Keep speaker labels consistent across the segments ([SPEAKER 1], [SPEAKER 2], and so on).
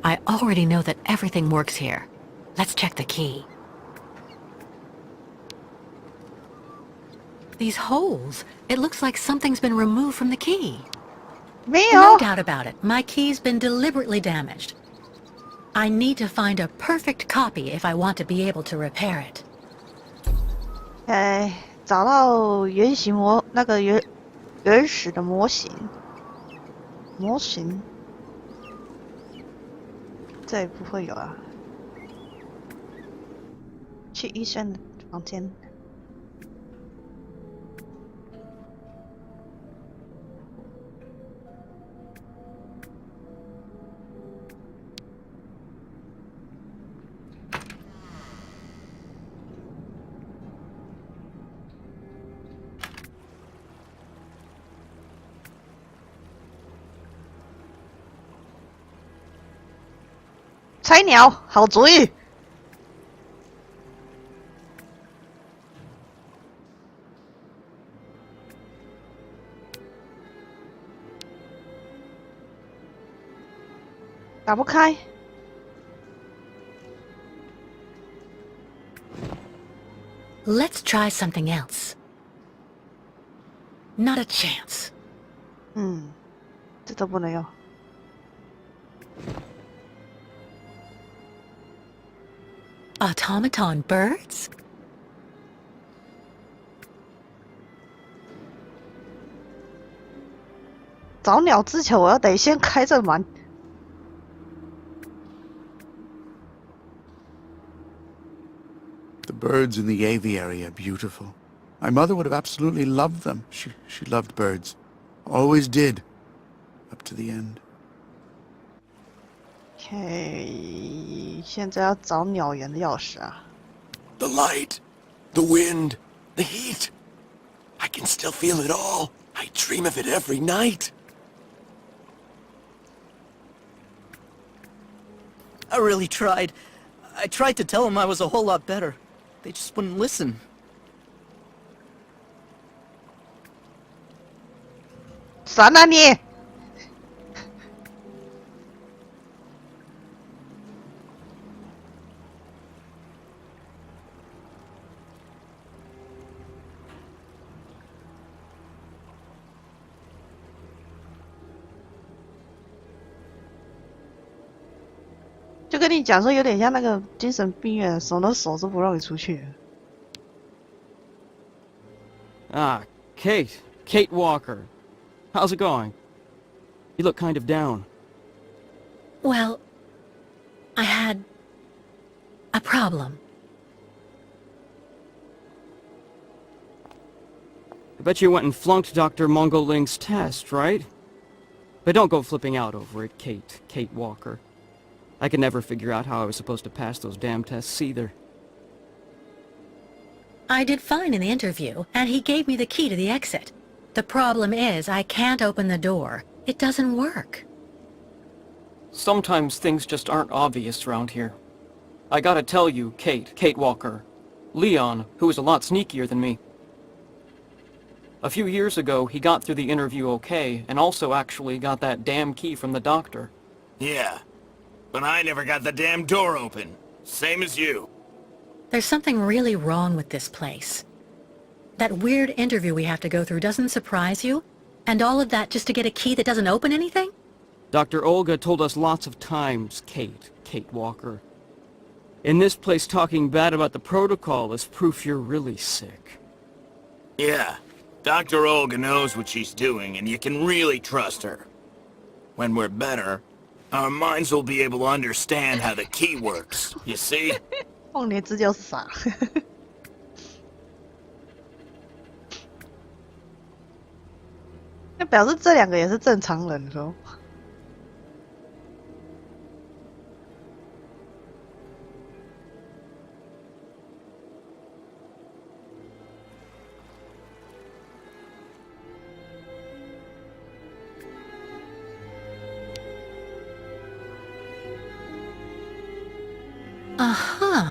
[SPEAKER 1] I already know that everything works here. Let's check the key. These holes. It looks like something's been removed from the key.
[SPEAKER 2] 没有。
[SPEAKER 1] No doubt about it. My key's been deliberately damaged. I need to find a perfect copy if I want to be able to repair it.
[SPEAKER 2] 找到原型那个原始的模型，这里不会有啊。去医生的房间。菜鸟，好主意。打不开。
[SPEAKER 1] Let's try something else. Not a chance.
[SPEAKER 2] 这都不能用。
[SPEAKER 1] Automaton birds?
[SPEAKER 2] 找鸟之前，我要得先开这门。
[SPEAKER 3] The birds in the aviary are beautiful. My mother would have absolutely loved them. She loved birds. Always did. Up to the end.
[SPEAKER 2] OK， 现在要找鸟园的钥匙啊。
[SPEAKER 4] The light, the wind, the heat. I can still feel it all. I dream of it every night.
[SPEAKER 5] I really tried. I tried to tell them I was a whole lot better. They just wouldn't listen.
[SPEAKER 2] 闪啊你！就跟你讲说，有点像那个精神病院，手都不让你出去。
[SPEAKER 6] Ah, Kate Walker. How's it going? You look kind of down.
[SPEAKER 1] Well, I had a problem.
[SPEAKER 6] I bet you went and flunked Dr. Mongoling's test, right? But don't go flipping out over it, Kate Walker. I could never figure out how I was supposed to pass those damn tests either.
[SPEAKER 1] I did fine in the interview, and he gave me the key to the exit. The problem is, I can't open the door. It doesn't work.
[SPEAKER 6] Sometimes things just aren't obvious around here. I gotta tell you, Kate Walker. Leon, who was a lot sneakier than me. A few years ago, he got through the interview okay, and also actually got that damn key from the doctor.
[SPEAKER 4] Yeah, but I never got the damn door open. Same as you.
[SPEAKER 1] There's something really wrong with this place. That weird interview we have to go through doesn't surprise you? And all of that just to get a key that doesn't open anything?
[SPEAKER 6] Dr. Olga told us lots of times, Kate Walker. In this place, talking bad about the protocol is proof you're really sick.
[SPEAKER 4] Yeah, Dr. Olga knows what she's doing, and you can really trust her. When we're better, our minds will be able to understand how the key works, you see?
[SPEAKER 2] 忘年之交傻。那表示这两个也是正常人喽。
[SPEAKER 1] Uh-huh.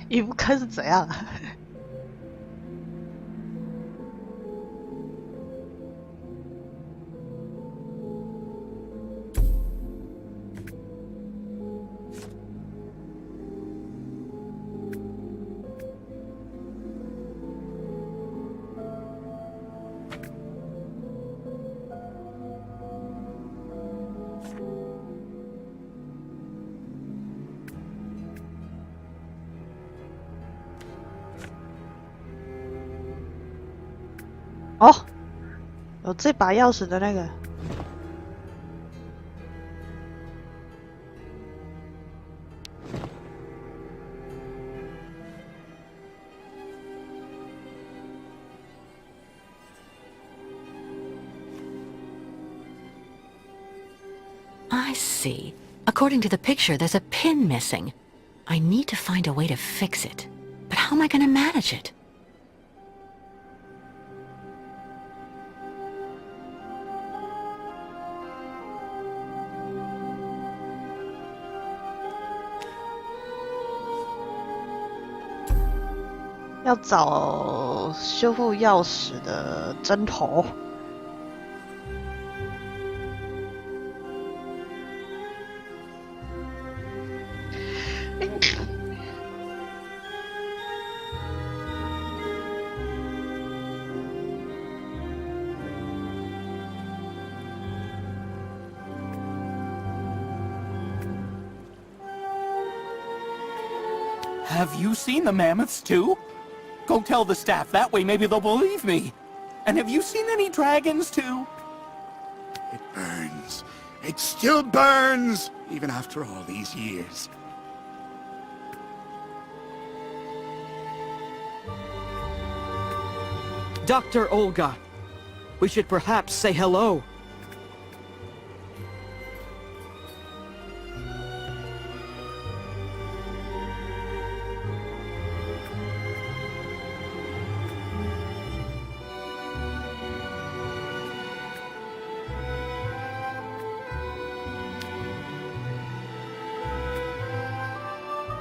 [SPEAKER 2] 一不开是怎样？哦，有这把钥匙的那个。
[SPEAKER 1] I see. According to the picture, there's a pin missing. I need to find a way to fix it. But how am I going to manage it?
[SPEAKER 2] 要找修复钥匙的针头。
[SPEAKER 4] Have you seen the mammoths too? Go tell the staff, that way maybe they'll believe me. And have you seen any dragons too?
[SPEAKER 3] It burns. It still burns, even after all these years.
[SPEAKER 5] Dr. Olga, we should perhaps say hello.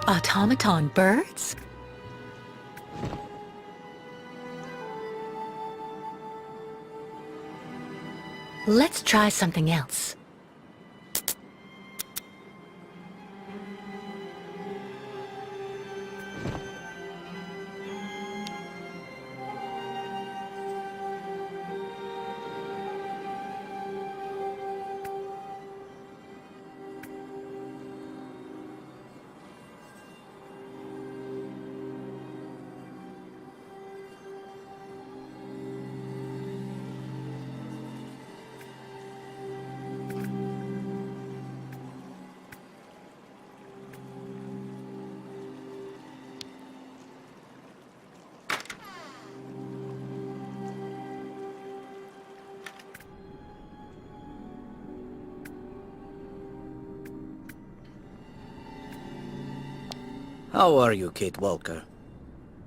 [SPEAKER 1] Automaton birds? Let's try something else.
[SPEAKER 7] How are you, Kate Walker?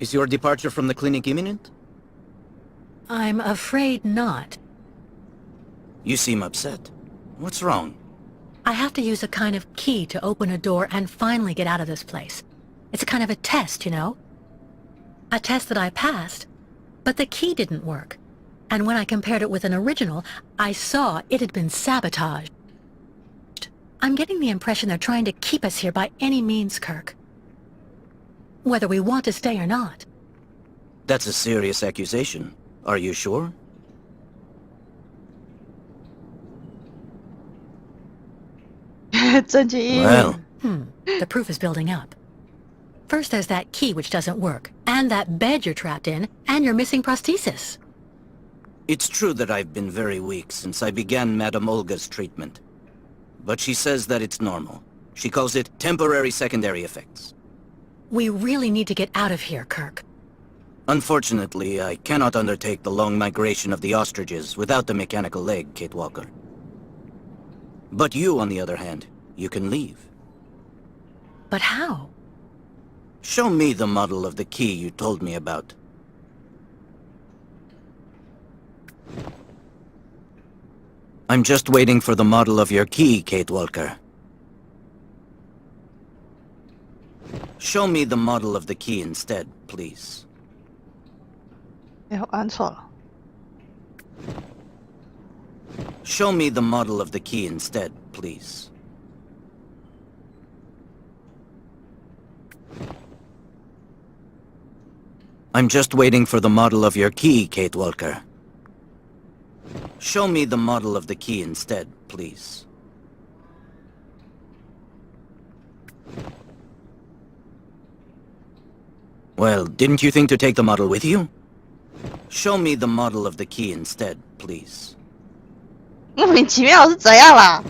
[SPEAKER 7] Is your departure from the clinic imminent?
[SPEAKER 1] I'm afraid not.
[SPEAKER 7] You seem upset. What's wrong?
[SPEAKER 1] I have to use a kind of key to open a door and finally get out of this place. It's a kind of a test, you know? A test that I passed, but the key didn't work. And when I compared it with an original, I saw it had been sabotaged. I'm getting the impression they're trying to keep us here by any means, Kirk. Whether we want to stay or not.
[SPEAKER 7] That's a serious accusation. Are you sure? Well,
[SPEAKER 1] The proof is building up. First there's that key which doesn't work, and that bed you're trapped in, and your missing prosthesis.
[SPEAKER 7] it's true that I've been very weak since I began Madame Olga's treatment. But she says that it's normal. She calls it temporary secondary effects.
[SPEAKER 1] We really need to get out of here, Kirk.
[SPEAKER 7] Unfortunately, I cannot undertake the long migration of the ostriches without the mechanical leg, Kate Walker. But you, on the other hand, you can leave.
[SPEAKER 1] But how?
[SPEAKER 7] Show me the model of the key you told me about. I'm just waiting for the model of the key you told me about. I'm just waiting for the model of your key, Kate Walker. Show me the model of the key instead, please.
[SPEAKER 2] 哎，我按错了。
[SPEAKER 7] Show me the model of the key instead, please. I'm just waiting for the model of your key, Kate Walker. Show me the model of the key instead, please. Well, didn't you think to take the model with you? Show me the model of the key instead, please.
[SPEAKER 2] 莫名其妙是怎样啦？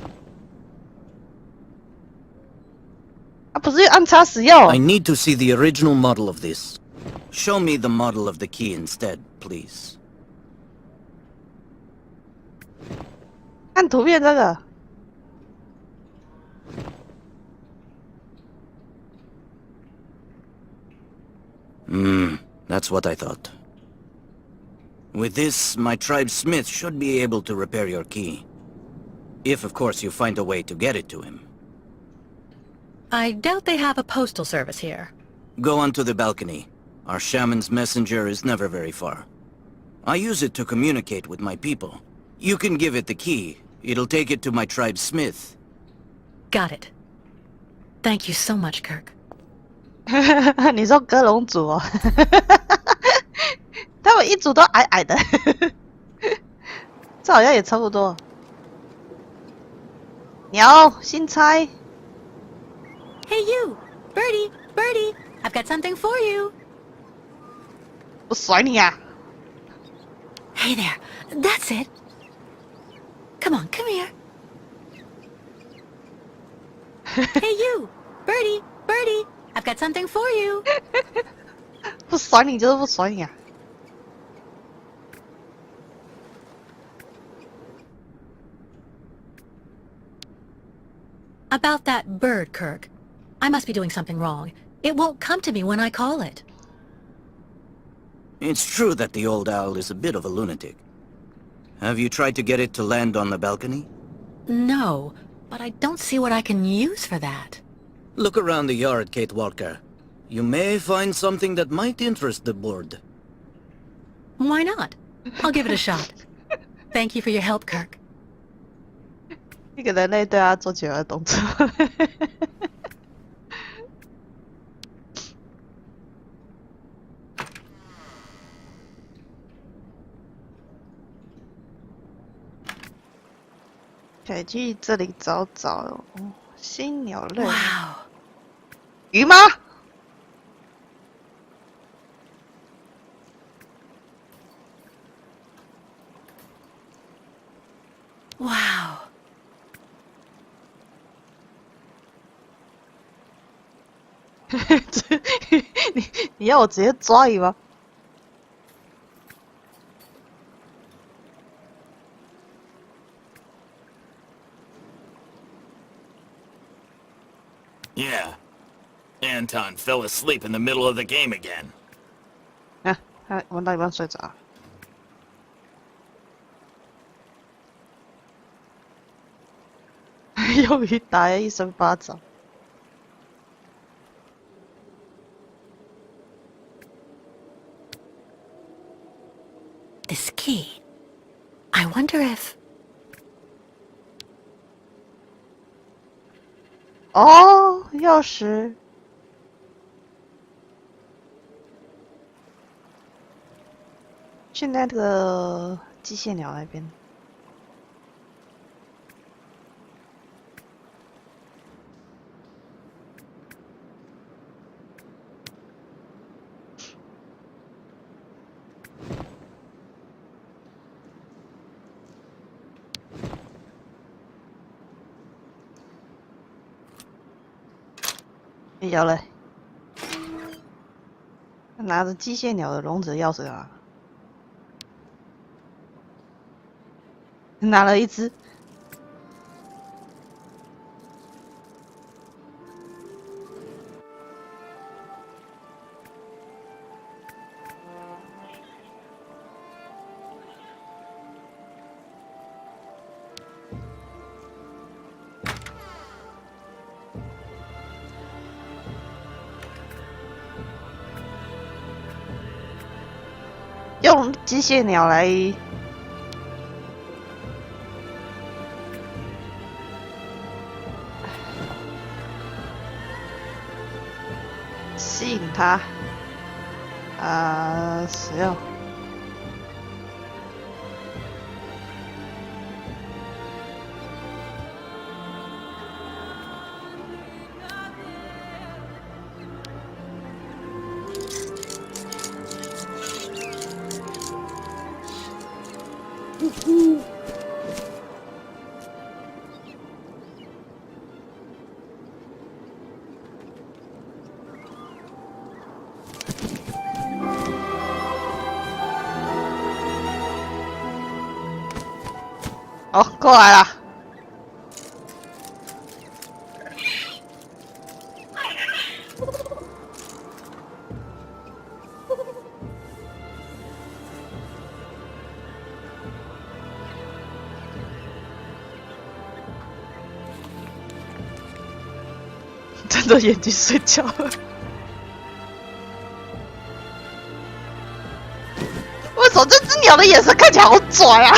[SPEAKER 2] 啊，不是按叉使用
[SPEAKER 7] I need to see the original model of this. Show me the model of the key instead, please.
[SPEAKER 2] 看图片这个。
[SPEAKER 7] That's what I thought. With this, my tribe's smith should be able to repair your key. If, of course, you find a way to get it to him.
[SPEAKER 1] I doubt they have a postal service here.
[SPEAKER 7] Go onto the balcony. Our shaman's messenger is never very far. I use it to communicate with my people. You can give it the key. It'll take it to my tribe's smith.
[SPEAKER 1] Got it. Thank you so much, Kirk.
[SPEAKER 2] 你说歌龙族哦，他们一组都矮矮的，这好像也差不多。鸟，新猜。
[SPEAKER 1] Hey you! Birdie! Birdie! I've got something for you!
[SPEAKER 2] 我甩你啊！
[SPEAKER 1] Hey there! That's it! Come on, come here! Hey you! Birdie! Birdie! I've got something for you!
[SPEAKER 2] 不甩你就是不甩你啊！
[SPEAKER 1] About that bird, Kirk. I must be doing something wrong. It won't come to me when I call it.
[SPEAKER 7] It's true that the old owl is a bit of a lunatic. Have you tried to get it to land on the balcony?
[SPEAKER 1] No, but I don't see what I can use for that.
[SPEAKER 7] Look around the yard, Kate Walker. You may find something that might interest the board.
[SPEAKER 1] Why not? I'll give it a shot. Thank you for your help, Kirk.
[SPEAKER 2] 一个人类对他做起来的动作。可以去这里找找新鸟类。
[SPEAKER 1] Wow.
[SPEAKER 2] 鱼吗？
[SPEAKER 1] Wow.
[SPEAKER 2] 你要我直接抓鱼吗？
[SPEAKER 4] Yeah. Anton fell asleep in the middle of the game again.
[SPEAKER 2] 啊，他玩到一半睡着了。用鱼打了一声巴掌。
[SPEAKER 1] This key. I wonder if...
[SPEAKER 2] 哦，钥匙。去那个机械鸟那边。有了，拿着机械鸟的笼子钥匙啊，拿了一只。用机械鸟来吸引他。使用。哦，过来了。睁着眼睛睡觉了。为什么这只鸟的眼神看起来好拽啊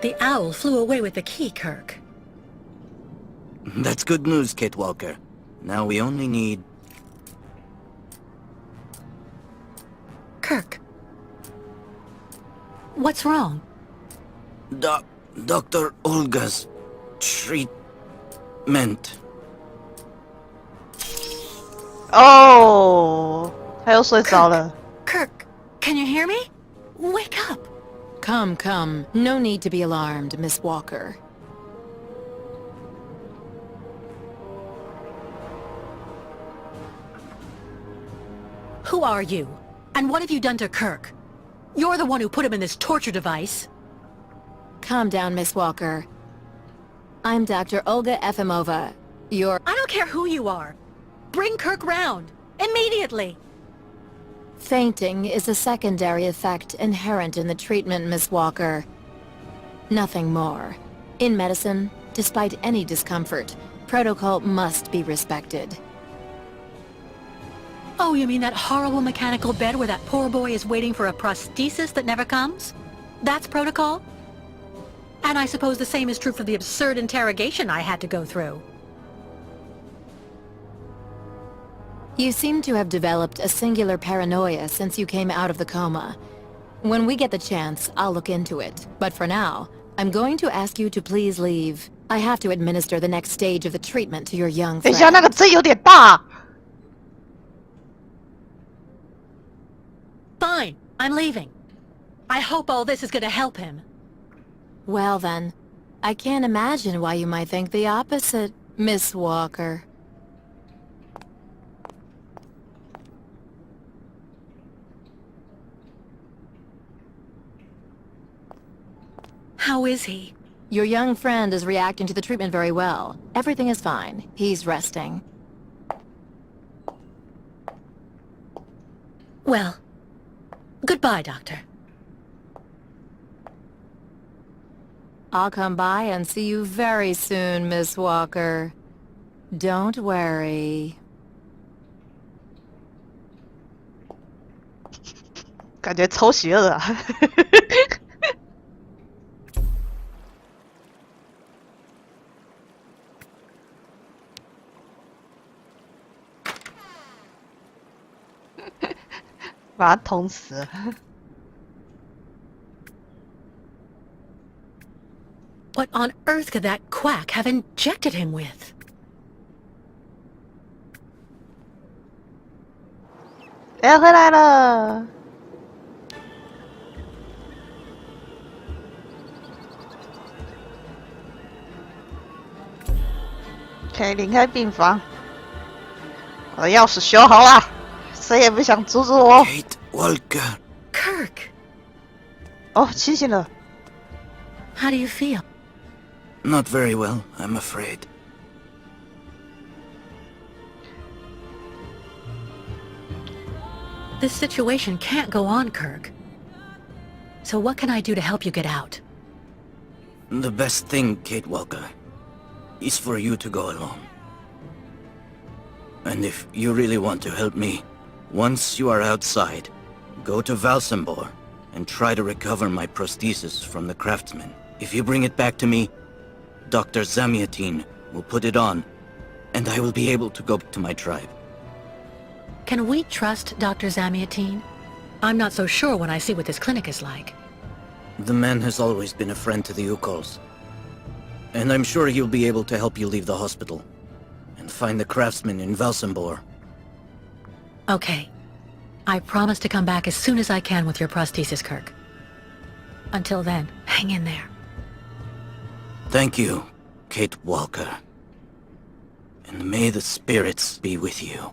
[SPEAKER 2] ？The
[SPEAKER 1] owl flew away with the key, Kirk.
[SPEAKER 7] That's good news, Kate Walker. Now we only need...
[SPEAKER 1] Kirk. What's wrong?
[SPEAKER 7] Dr. Olga's treatment.
[SPEAKER 2] 哦，他又睡着了。
[SPEAKER 1] Kirk, can you hear me? Wake up.
[SPEAKER 8] Come, come. No need to be alarmed, Miss Walker.
[SPEAKER 1] Who are you? And what have you done to Kirk? You're the one who put him in this torture device.
[SPEAKER 8] Calm down, Miss Walker. I'm Dr. Olga Efimova. Your...
[SPEAKER 1] I don't care who you are. Bring Kirk round. Immediately.
[SPEAKER 8] Fainting is a secondary effect inherent in the treatment, Miss Walker. Nothing more. In medicine, despite any discomfort, protocol must be respected.
[SPEAKER 1] Oh, you mean that horrible mechanical bed where that poor boy is waiting for a prosthesis that never comes? That's protocol? And I suppose the same is true for the absurd interrogation I had to go through.
[SPEAKER 8] You seem to have developed a singular paranoia since you came out of the coma. When we get the chance, I'll look into it. But for now, I'm going to ask you to please leave. I have to administer the next stage of the treatment to your young
[SPEAKER 2] 等一下，那
[SPEAKER 8] friend.
[SPEAKER 2] 个针有点大。
[SPEAKER 1] Fine, I'm leaving. I hope all this is going to help him.
[SPEAKER 8] Well then, I can't imagine why you might think the opposite, Miss Walker.
[SPEAKER 1] How is he?
[SPEAKER 8] Your young friend is reacting to the treatment very well. Everything is fine. He's resting.
[SPEAKER 1] Well, goodbye, Doctor.
[SPEAKER 8] I'll come by and see you very soon, Miss Walker. Don't worry.
[SPEAKER 2] 感觉超邪恶啊！把他捅死了。
[SPEAKER 1] What on earth could that quack have injected him with?
[SPEAKER 2] 哎，回来了！可以离开病房。我的钥匙修好了，谁也不想阻止我。
[SPEAKER 7] Kate Walker.
[SPEAKER 1] Kirk,
[SPEAKER 2] 哦，清醒了。
[SPEAKER 1] how do you feel?
[SPEAKER 7] Not very well, I'm afraid.
[SPEAKER 1] This situation can't go on, Kirk. So what can I do to help you get out?
[SPEAKER 7] The best thing, Kate Walker, is for you to go alone. And if you really want to help me, once you are outside, go to Valsambor and try to recover my prosthesis from the craftsman. If you bring it back to me, Dr. Zamiatine will put it on, and I will be able to go to my tribe.
[SPEAKER 1] Can we trust Dr. Zamiatine? I'm not so sure when I see what this clinic is like.
[SPEAKER 7] The man has always been a friend to the Ukols. And I'm sure he'll be able to help you leave the hospital and find the craftsman in Valsambor.
[SPEAKER 1] Okay. I promise to come back as soon as I can with your prosthesis, Kirk. Until then, hang in there.
[SPEAKER 7] Thank you, Kate Walker. And may the spirits be with you.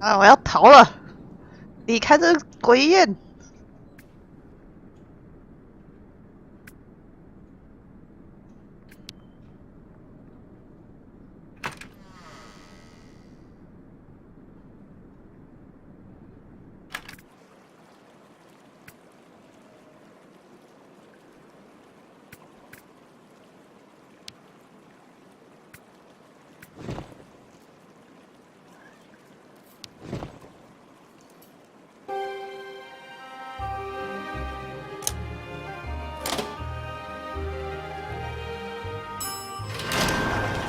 [SPEAKER 2] 啊！我要逃了，离开这个鬼院。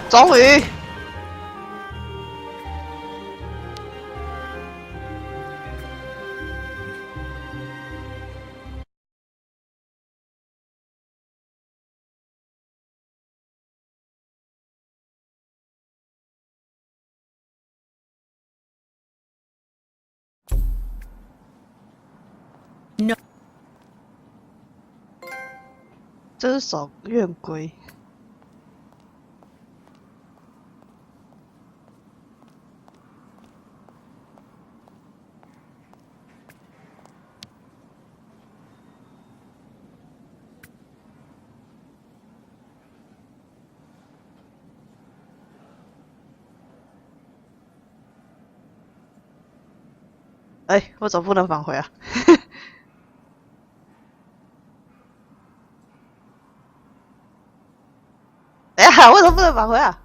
[SPEAKER 2] 终于，这是守院规。哎，我怎么不能返回啊？哎呀，为什么不能返回啊？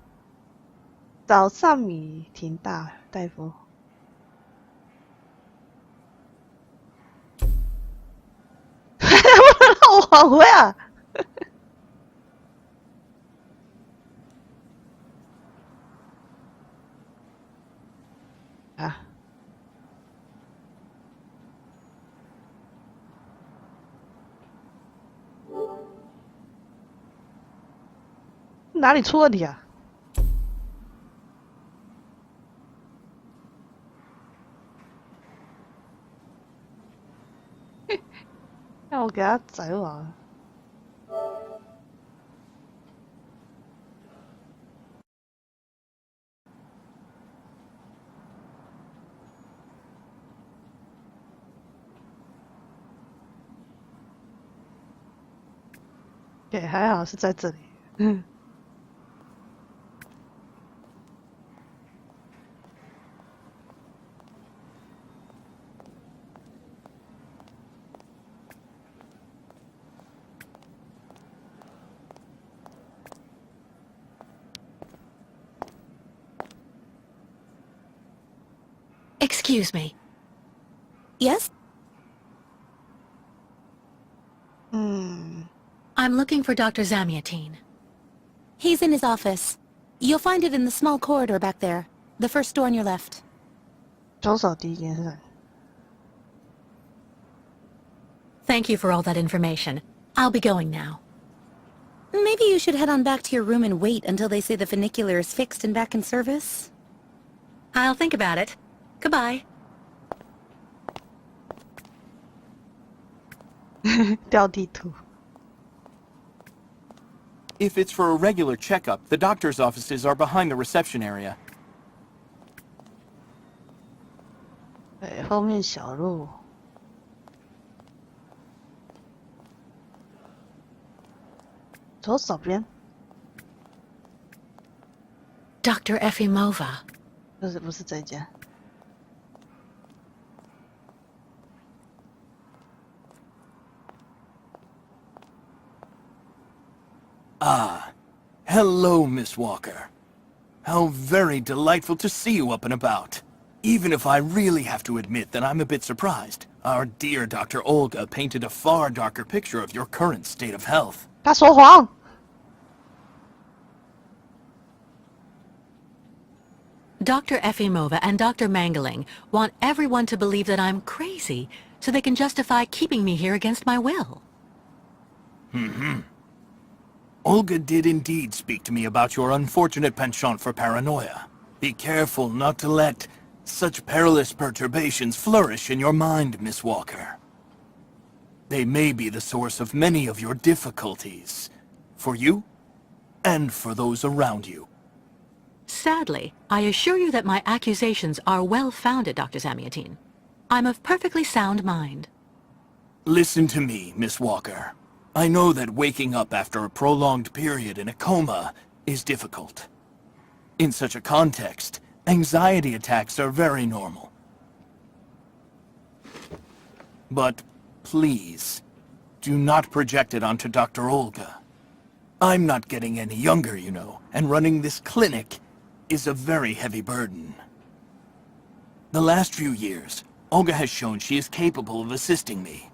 [SPEAKER 2] 找上米廷大夫。不能让我返回啊！啊！哪里出问题啊？让我给他宰完。对，还好是在这里。嗯。
[SPEAKER 1] Excuse me.
[SPEAKER 8] Yes?
[SPEAKER 1] I'm looking for Dr. Zamiatine.
[SPEAKER 8] He's in his office. You'll find it in the small corridor back there. The first door on your left.
[SPEAKER 2] 左手第一间是。
[SPEAKER 1] Thank you for all that information. I'll be going now.
[SPEAKER 8] Maybe you should head on back to your room and wait until they say the funicular is fixed and back in service?
[SPEAKER 1] I'll think about it. Goodbye.
[SPEAKER 2] 掉地图。
[SPEAKER 6] If it's for a regular checkup, the doctor's offices are behind the reception area.
[SPEAKER 2] 对，后面小路。左手边。
[SPEAKER 1] Dr. Efimova.
[SPEAKER 2] 不是这一间。
[SPEAKER 4] Ah, hello, Miss Walker. How very delightful to see you up and about. Even if I really have to admit that I'm a bit surprised. Our dear Dr. Olga painted a far darker picture of your current state of health.
[SPEAKER 2] 他说谎。
[SPEAKER 1] Dr. Efimova and Dr. Mangling want everyone to believe that I'm crazy, so they can justify keeping me here against my will.
[SPEAKER 4] Olga did indeed speak to me about your unfortunate penchant for paranoia. Be careful not to let such perilous perturbations flourish in your mind, Miss Walker. They may be the source of many of your difficulties. For you, and for those around you.
[SPEAKER 1] Sadly, I assure you that my accusations are well-founded, Dr. Zamiatin. I'm of perfectly sound mind.
[SPEAKER 4] Listen to me, Miss Walker. I know that waking up after a prolonged period in a coma is difficult. In such a context, anxiety attacks are very normal. But please, do not project it onto Dr. Olga. I'm not getting any younger, you know, and running this clinic is a very heavy burden. The last few years, Olga has shown she is capable of assisting me.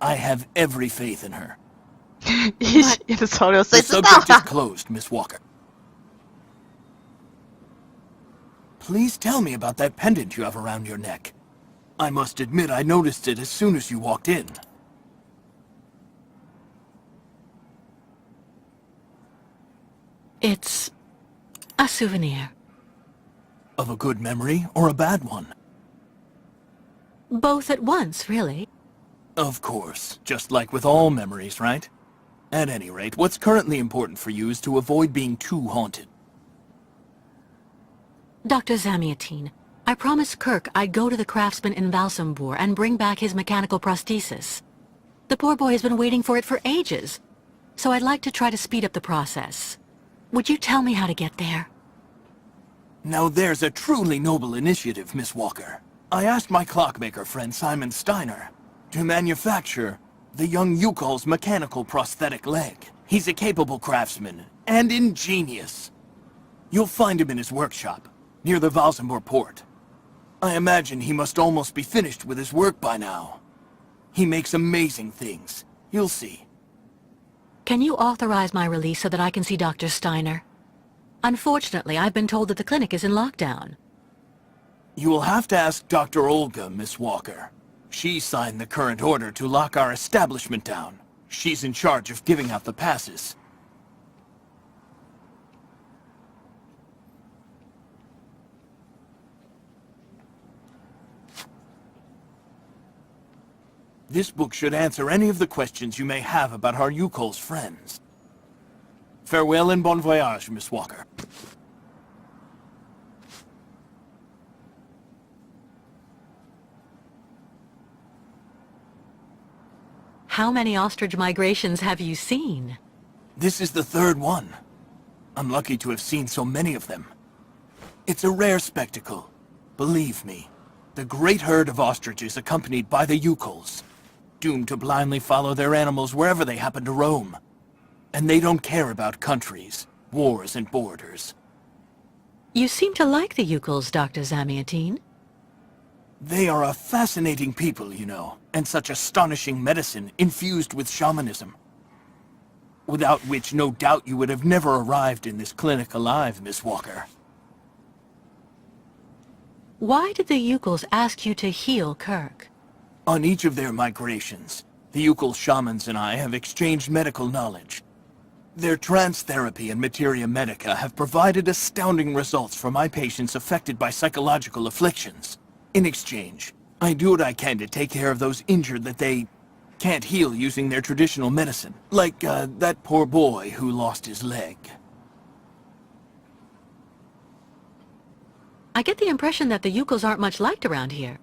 [SPEAKER 4] I have every faith in her.
[SPEAKER 2] 一些的潮流，谁
[SPEAKER 4] The
[SPEAKER 2] 知道
[SPEAKER 4] subject is
[SPEAKER 2] 啊？
[SPEAKER 4] closed, Miss Walker. Please tell me about that pendant you have around your neck. I must admit I noticed it as soon as you walked in.
[SPEAKER 1] It's a souvenir.
[SPEAKER 4] Of a good memory or a bad one?
[SPEAKER 1] Both at once, really.
[SPEAKER 4] Of course, just like with all memories, right? At any rate, what's currently important for you is to avoid being too haunted.
[SPEAKER 1] Dr. Zamiatin, I promised Kirk I'd go to the craftsman in Valsambor and bring back his mechanical prosthesis. The poor boy has been waiting for it for ages, so I'd like to try to speed up the process. Would you tell me how to get there?
[SPEAKER 4] Now there's a truly noble initiative, Miss Walker. I asked my clockmaker friend Simon Steiner to manufacture the young Yukol's mechanical prosthetic leg. He's a capable craftsman and ingenious. You'll find him in his workshop, near the Valsambor port. I imagine he must almost be finished with his work by now. He makes amazing things. You'll see.
[SPEAKER 1] Can you authorize my release so that I can see Dr. Steiner? Unfortunately, I've been told that the clinic is in lockdown.
[SPEAKER 4] You will have to ask Dr. Olga, Miss Walker. She signed the current order to lock our establishment down. She's in charge of giving out the passes. This book should answer any of the questions you may have about our Yukol's friends. Farewell and bon voyage, Miss Walker.
[SPEAKER 1] How many ostrich migrations have you seen?
[SPEAKER 4] This is the third one. I'm lucky to have seen so many of them. It's a rare spectacle. Believe me, the great herd of ostriches accompanied by the Yukols, doomed to blindly follow their animals wherever they happen to roam. And they don't care about countries, wars, and borders.
[SPEAKER 1] You seem to like the Yukols, Dr. Zamiatin.
[SPEAKER 4] They are a fascinating people, you know, and such astonishing medicine infused with shamanism. Without which, no doubt you would have never arrived in this clinic alive, Miss Walker.
[SPEAKER 1] Why did the Yukols ask you to heal Kirk?
[SPEAKER 4] On each of their migrations, the Yukol shamans and I have exchanged medical knowledge. Their trance therapy and materia medica have provided astounding results for my patients affected by psychological afflictions. In exchange, I do what I can to take care of those injured that they can't heal using their traditional medicine. Like, that poor boy who lost his leg.
[SPEAKER 1] I get the impression that the Yukols aren't much liked around here.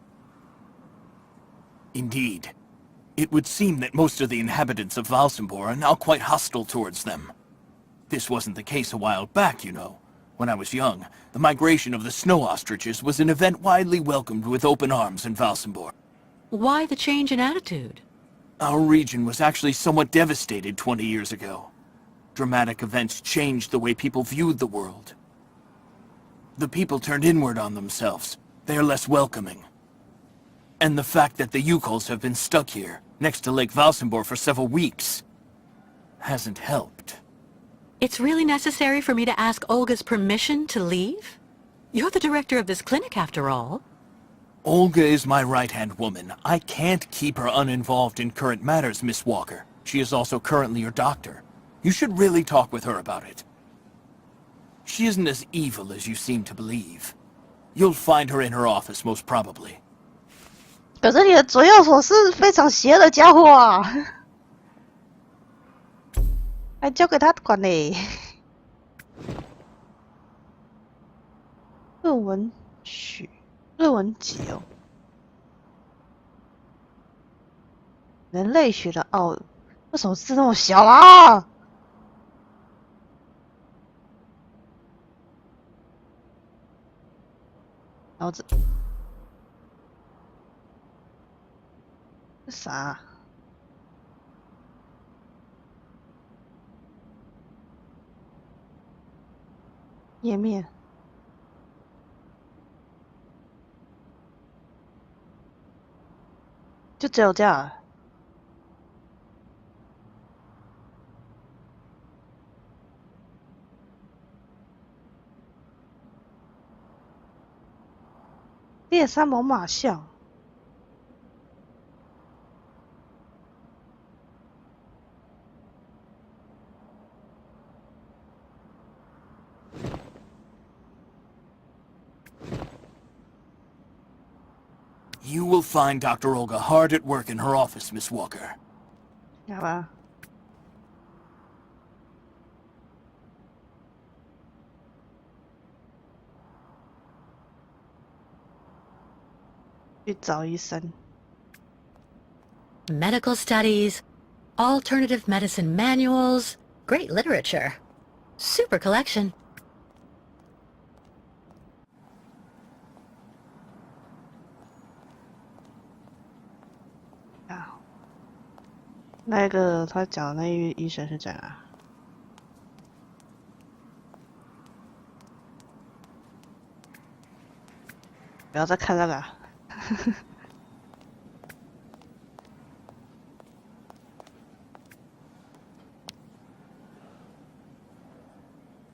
[SPEAKER 4] Indeed. It would seem that most of the inhabitants of Valsambor are now quite hostile towards them. This wasn't the case a while back, you know, When I was young, the migration of the snow ostriches was an event widely welcomed with open arms in Valsenborg.
[SPEAKER 1] Why the change in attitude?
[SPEAKER 4] Our region was actually somewhat devastated 20 years ago. Dramatic events changed the way people viewed the world. The people turned inward on themselves. They are less welcoming. And the fact that the Yukols have been stuck here, next to Lake Valsenborg for several weeks, hasn't helped.
[SPEAKER 1] It's really necessary for me to ask Olga's permission to leave? You're the director of this clinic, after all.
[SPEAKER 4] Olga is my right-hand woman. I can't keep her uninvolved in current matters, Miss Walker. She is also currently your doctor. You should really talk with her about it. She isn't as evil as you seem to believe. You'll find her in her office, most probably.
[SPEAKER 2] 可是你的左右手是非常邪恶的家伙啊！还交给他管嘞。论文曲，论文集哦。人类学的奥，为什么字那么小啦？然后这啥？页面就只有这样啊。猎山猛犸象。
[SPEAKER 4] You will find Dr. Olga hard at work in her office, Miss Walker.
[SPEAKER 2] 好吧。去找医生。
[SPEAKER 1] Medical studies, alternative medicine manuals, great literature. Super collection.
[SPEAKER 2] 那个他讲的那位医生是怎样？不要再看那个。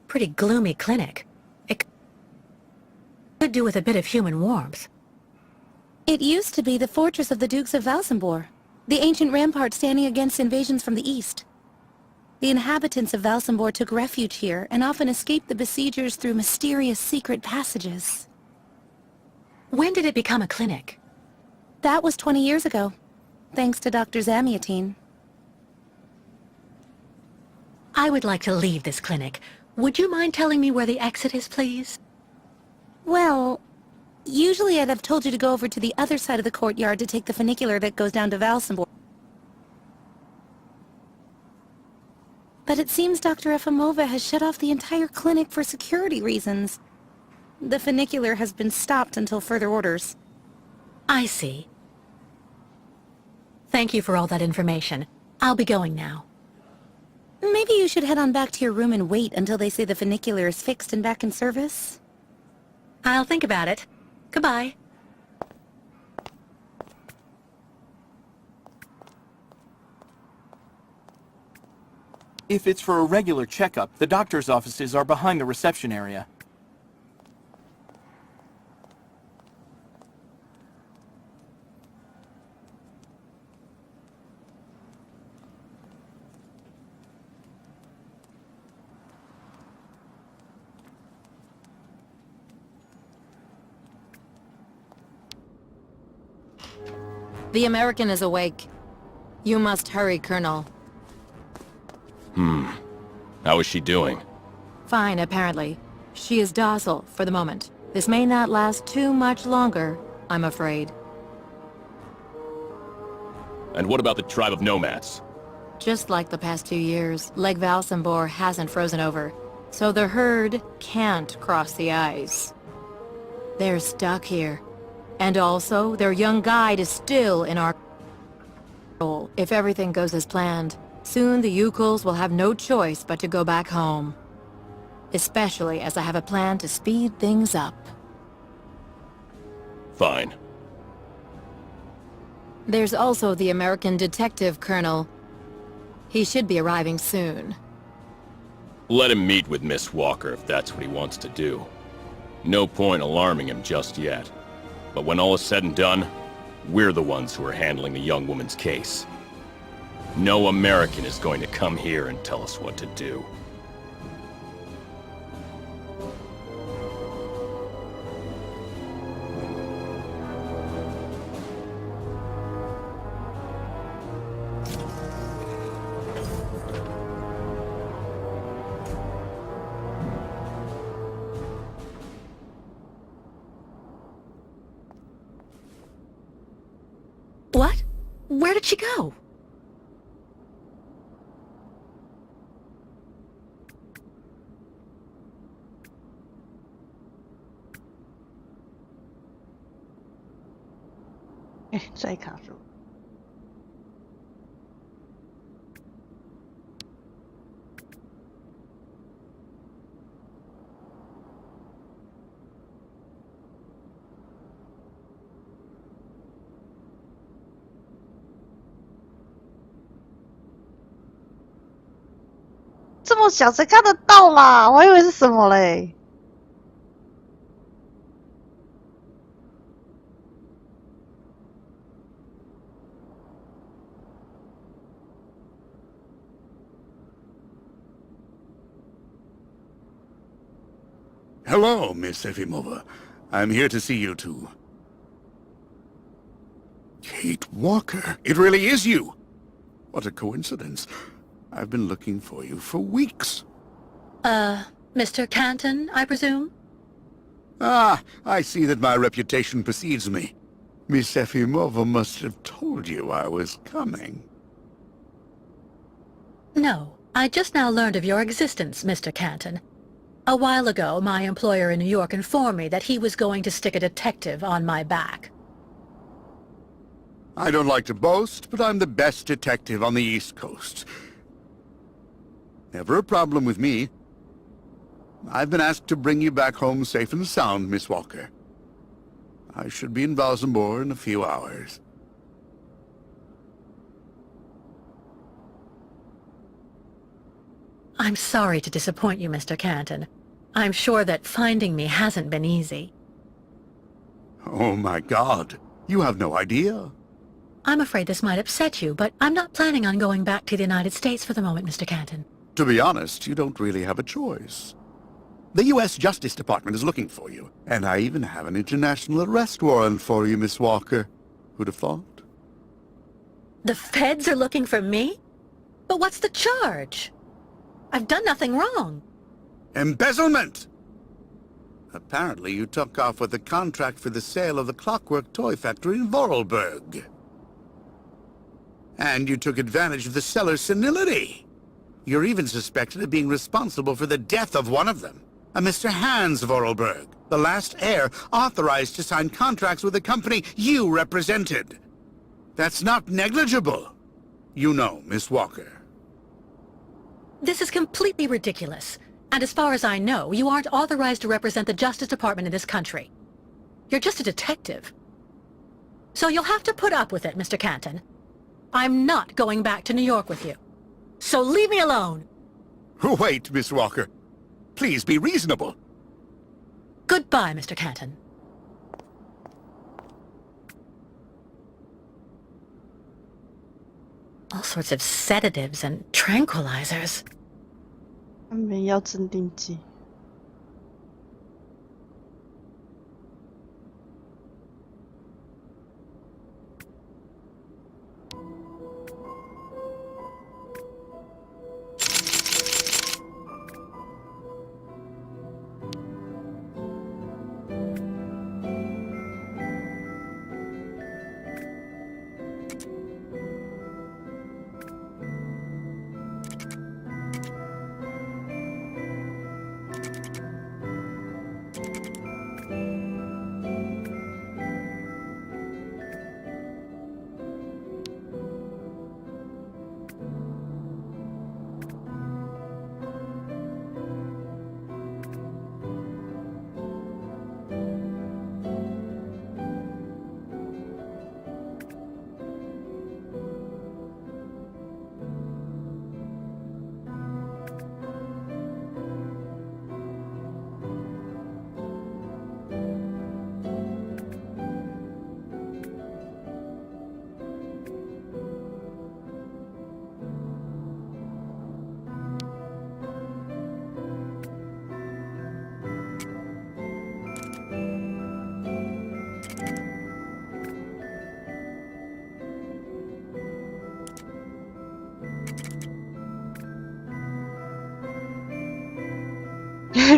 [SPEAKER 1] Pretty gloomy clinic. It could do with a bit of human warmth.
[SPEAKER 8] It used to be the fortress of the Dukes of Valsenborg, the ancient rampart standing against invasions from the east. The inhabitants of Valsenborg took refuge here and often escaped the besiegers through mysterious secret passages.
[SPEAKER 1] When did it become a clinic?
[SPEAKER 8] That was 20 years ago, thanks to Dr. Zamiatine.
[SPEAKER 1] I would like to leave this clinic. Would you mind telling me where the exit is, please?
[SPEAKER 8] Well, usually I'd have told you to go over to the other side of the courtyard to take the funicular that goes down to Valsenborg. But it seems Dr. Efimova has shut off the entire clinic for security reasons. The funicular has been stopped until further orders.
[SPEAKER 1] I see. Thank you for all that information. I'll be going now.
[SPEAKER 8] Maybe you should head on back to your room and wait until they say the funicular is fixed and back in service.
[SPEAKER 1] I'll think about it. Goodbye.
[SPEAKER 6] If it's for a regular checkup, the doctor's offices are behind the reception area.
[SPEAKER 8] The American is awake. You must hurry, Colonel.
[SPEAKER 9] How is she doing?
[SPEAKER 8] Fine, apparently. She is docile for the moment. This may not last too much longer, I'm afraid.
[SPEAKER 9] And what about the tribe of nomads?
[SPEAKER 8] Just like the past 2 years, Lake Valsenborg hasn't frozen over. so the herd can't cross the ice. They're stuck here. And also, their young guide is still in our control. If everything goes as planned, soon the Yukuls will have no choice but to go back home. Especially as I have a plan to speed things up.
[SPEAKER 9] Fine.
[SPEAKER 8] There's also the American detective colonel. He should be arriving soon.
[SPEAKER 9] Let him meet with Miss Walker if that's what he wants to do. No point alarming him just yet. But when all is said and done, we're the ones who are handling the young woman's case. No American is going to come here and tell us what to do.
[SPEAKER 1] What? Where did she go?
[SPEAKER 2] Eh, 再卡住。这么小才看得到啦，我还以为是什么嘞。
[SPEAKER 3] Hello, Miss Efimova. I'm here to see you too. Kate Walker. It really is you. What a coincidence. I've been looking for you for weeks.
[SPEAKER 1] Mr. Canton, I presume?
[SPEAKER 3] Ah, I see that my reputation precedes me. Miss Efimova must have told you I was coming.
[SPEAKER 1] No, I just now learned of your existence, Mr. Canton. A while ago, my employer in New York informed me that he was going to stick a detective on my back.
[SPEAKER 3] I don't like to boast, but I'm the best detective on the East Coast. Never a problem with me. I've been asked to bring you back home safe and sound, Miss Walker. I should be in Valsambor in a few hours.
[SPEAKER 1] I'm sorry to disappoint you, Mr. Canton. I'm sure that finding me hasn't been easy.
[SPEAKER 3] Oh my God, you have no idea.
[SPEAKER 1] I'm afraid this might upset you, but I'm not planning on going back to the United States for the moment, Mr. Canton.
[SPEAKER 3] To be honest, you don't really have a choice. The U.S. Justice Department is looking for you, and I even have an international arrest warrant for you, Miss Walker. Who'd have thought?
[SPEAKER 1] The feds are looking for me? But what's the charge? I've done nothing wrong.
[SPEAKER 3] Embezzlement! Apparently you took off with a contract for the sale of the Clockwork Toy Factory in Vorarlberg. And you took advantage of the seller's senility. You're even suspected of being responsible for the death of one of them, a Mr. Hans Vorarlberg, the last heir authorized to sign contracts with the company you represented. That's not negligible. You know, Miss Walker.
[SPEAKER 1] This is completely ridiculous. And as far as I know, you aren't authorized to represent the Justice Department in this country. You're just a detective. So you'll have to put up with it, Mr. Canton. I'm not going back to New York with you. So leave me alone!
[SPEAKER 3] Wait, Miss Walker. Please be reasonable.
[SPEAKER 1] Goodbye, Mr. Canton. All sorts of sedatives and tranquilizers.
[SPEAKER 2] 他们要镇定剂。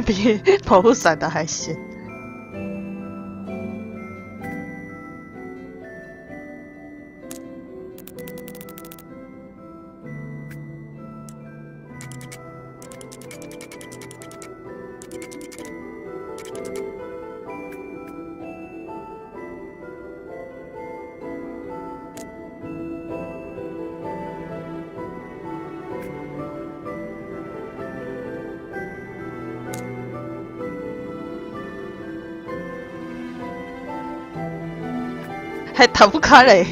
[SPEAKER 2] 比保护伞的还闲。还打不开嘞！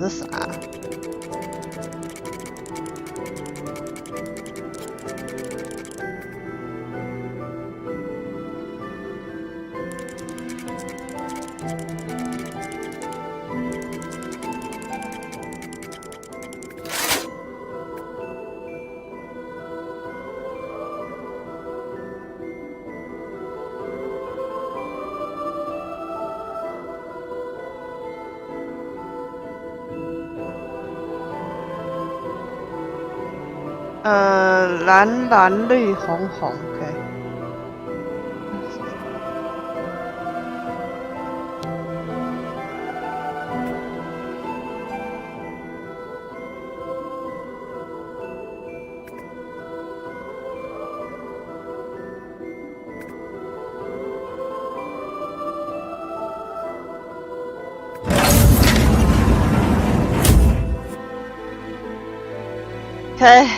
[SPEAKER 2] 这啥？蓝蓝绿红红 ，OK。OK，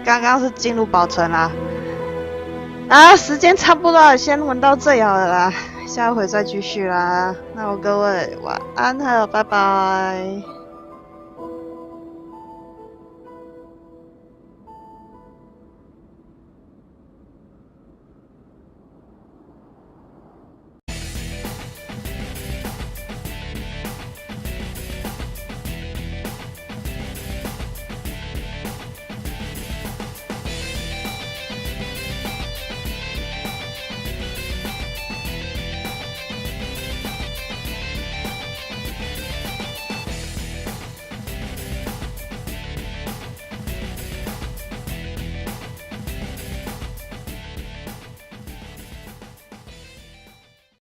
[SPEAKER 2] 刚刚是进入宝城啦。时间差不多了，先玩到这里好了啦，下回再继续啦。那我各位晚安，还有拜拜。